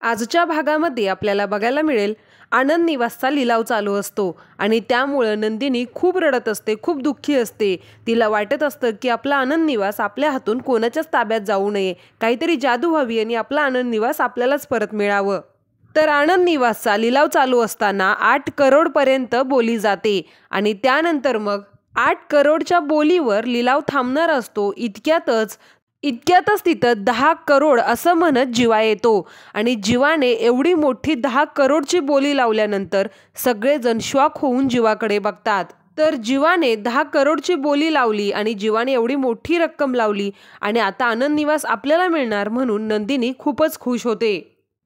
आजच्या भागामध्ये आपल्याला बघायला मिळेल आनंद निवासचा लिलाव चालू असतो आणि त्यामुळे नंदिनी खूप रडत असते, खूप दुःखी असते। तिला वाटत असतं की आपला आनंद निवास आपल्या हातून कोणाच्याच ताब्यात जाऊ नये, काहीतरी जादू व्हावी आणि आपला आनंद निवास आपल्यालाच परत मिळावं। तर आनंद निवासचा लिलाव चालू असताना 8 करोड पर्यंत बोली जाते आणि त्यानंतर मग 8 करोडच्या बोलीवर लिलाव थांबणार असतो। इतक्यातच तिथं 10 करोड असं म्हणत जीवा येतो आणि जीवाने एवढी मोठी 10 करोडची बोली लावल्यानंतर सगळेजण शॉक होऊन जीवाकडे बघतात। तर जीवाने 10 करोडची बोली लावली आणि जीवाने एवढी मोठी रक्कम लावली आणि आता आनंद निवास आपल्याला मिळणार म्हणून नंदिनी खूपच खुश होते।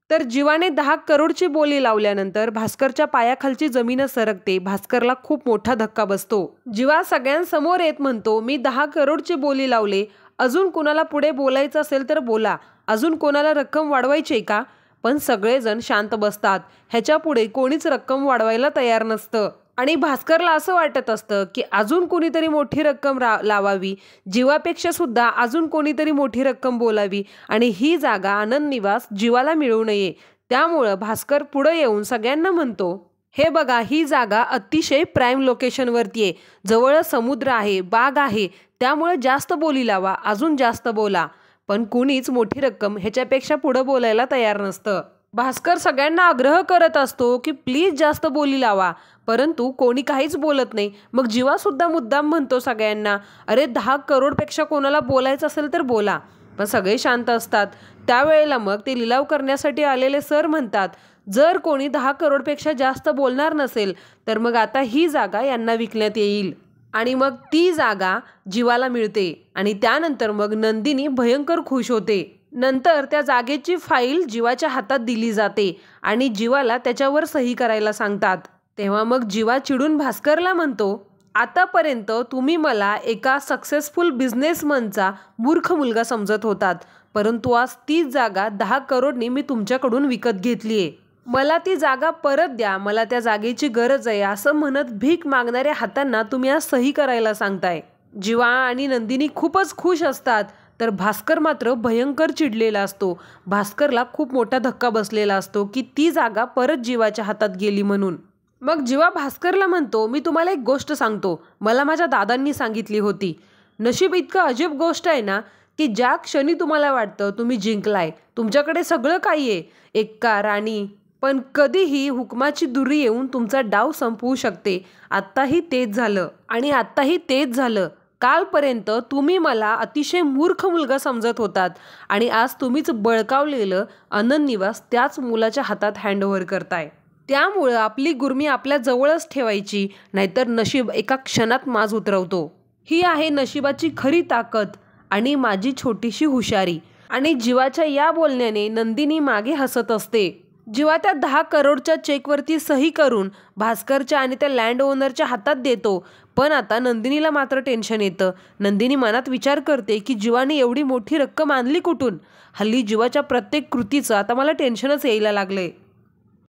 तर जीवाने 10 करोडची बोली लावल्यानंतर भास्करच्या पायाखालची जमीनच सरकते। भास्करला खूप मोठा धक्का बसतो। जीवा सगळ्यांसमोर येत म्हणतो, मी 10 करोडची बोली लावले, अजून कोणाला पुढे बोलायचं असेल तर बोला, अजून कोणाला रक्कम वाढवायची का? पण सगळेजण शांत बसतात। ह्याच्या पुढे कोणीच रक्कम वाढवायला तयार नसतं आणि भास्करला असं वाटत असतं की अजून कोणीतरी मोठी रक्कम लावावी, जीवापेक्षा सुद्धा अजून कोणीतरी मोठी रक्कम बोलावी आणि ही जागा आनंद निवास जीवाला मिळू नये। त्यामुळं भास्कर पुढे येऊन सगळ्यांना म्हणतो, हे बघा, ही जागा अतिशय प्राईम लोकेशनवरती आहे, जवळ समुद्र आहे, बाग आहे, त्यामुळे जास्त बोली लावा, अजून जास्त बोला। पण कुणीच मोठी रक्कम ह्याच्यापेक्षा पुढे बोलायला तयार नसतं। भास्कर सगळ्यांना आग्रह करत असतो की प्लीज जास्त बोली लावा, परंतु कोणी काहीच बोलत नाही। मग जीवा सुद्धा मुद्दाम म्हणतो सगळ्यांना, अरे 10 करोडपेक्षा कोणाला बोलायचं असेल तर बोला, पण सगळे शांत असतात। त्यावेळेला मग ते लिलाव करण्यासाठी आलेले सर म्हणतात, जर कोणी 10 करोडपेक्षा जास्त बोलणार नसेल तर मग आता ही जागा यांना विकण्यात येईल आणि मग ती जागा जीवाला मिळते आणि त्यानंतर मग नंदिनी भयंकर खुश होते। नंतर त्या जागेची फाईल जीवाच्या हातात दिली जाते आणि जीवाला त्याच्यावर सही करायला सांगतात। तेव्हा मग जीवा चिडून भास्करला म्हणतो, आतापर्यंत तुम्ही मला एका सक्सेसफुल बिझनेसमनचा मूर्ख मुलगा समजत होतात, परंतु आज तीच जागा 10 करोडनी मी तुमच्याकडून विकत घेतलीये। मला ती जागा परत द्या, मला त्या जागेची गरज आहे, असं म्हणत भीक मागणाऱ्या हातांना तुम्ही आज सही करायला सांगताय। जीवा आणि नंदिनी खूपच खुश असतात, तर भास्कर मात्र भयंकर चिडलेला असतो। भास्करला खूप मोठा धक्का बसलेला असतो की ती जागा परत जीवाच्या हातात गेली म्हणून। मग जीवा भास्करला म्हणतो, मी तुम्हाला एक गोष्ट सांगतो, मला माझ्या दादांनी सांगितली होती। नशीब इतकं अजीब गोष्ट आहे ना की ज्या क्षणी तुम्हाला वाटतं तुम्ही जिंकलाय, तुमच्याकडे सगळं काही आहे, एक्का राणी, पण कधीही हुकमाची दुरी येऊन तुमचा डाव संपवू शकते। आत्ताही तेच झालं आणि आत्ताही तेच झालं। कालपर्यंत तुम्ही मला अतिशय मूर्ख मुलगा समजत होतात आणि आज तुम्हीच बळकावलेलं आनंद निवास त्याच मुलाच्या हातात हँडओव्हर करताय। त्यामुळं आपली गुर्मी आपल्या जवळच ठेवायची, नाहीतर नशीब एका क्षणात माज उतरवतो। ही आहे नशिबाची खरी ताकद आणि माझी छोटीशी हुशारी। आणि जीवाच्या या बोलण्याने नंदिनी मागे हसत असते। जीवा त्या 10 करोडच्या चेकवरती सही करून भास्करच्या आणि त्या लँड ओनरच्या हातात देतो, पण आता नंदिनीला मात्र टेन्शन येतं। नंदिनी मनात विचार करते की जीवाने एवढी मोठी रक्कम आणली कुठून? हल्ली जीवाच्या प्रत्येक कृतीचं आता मला टेन्शनच यायला लागलंय।